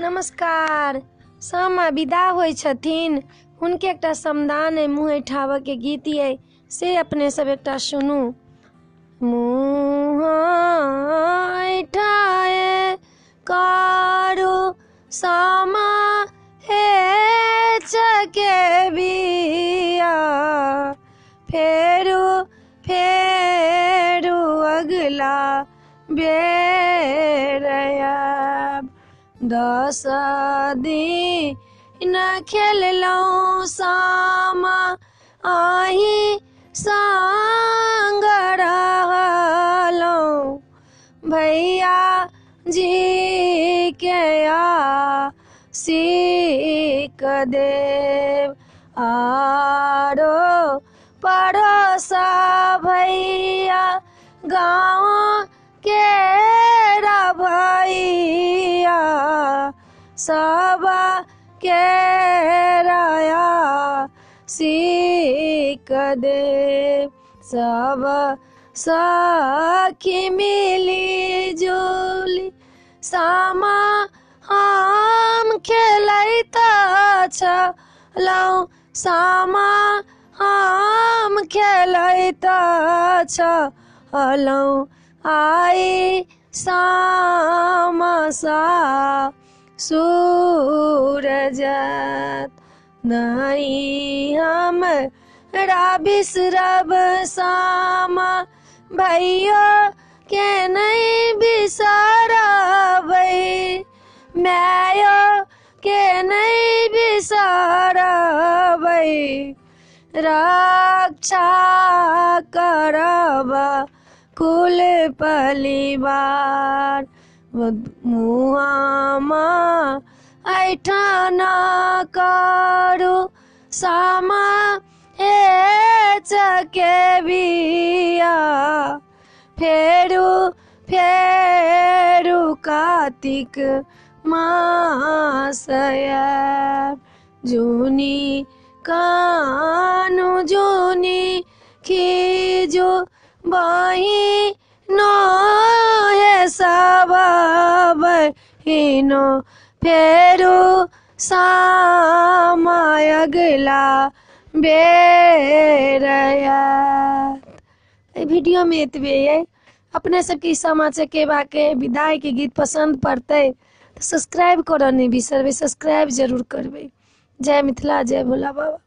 नमस्कार। सामा विदा होइ छथिन, हुनके एकटा समदान अइ मुँह ठाबऽ के गीत अइ से अपने सब एकटा सुनू। मुँह ठाए कारो सामा हे चके बिया, फेरू फेरू अगला बेर आयब। 10 दिन खेललहुँ सामा आही संग रहलहुँ, भैया जी के आशिक देव। आरो पड़ोसा भैया गाँव के भैया सब के राया सीख दे। सब सखी मिली जुली सामा हम खेलैत छलहुँ, सामा हम खेलैत छलहुँ। आई सामा सूरजत नहीं हमरा बिसरब सामा, भैया के नहीं बिसरबै, मायो के नहीं बिसरबै। रक्षा करब कुल परिवार, मुआमा ऐठान करू सामा हे चके बिया, फेरू फेरू कार्तिक मास आयब। जूनी कानू जूनी खीजू बहिनो हे सब बहिनो, फेरू सामा अगला बेर आयत। वीडियो में एतबे अइ। अपने सबके ई सामा चकेबा के विदाई के गीत पसंद पड़तै तो सब्सक्राइब करऽ नहीं बिसरबै, सब्सक्राइब जरूर करबै। जय मिथिला, जय भोला बाबा।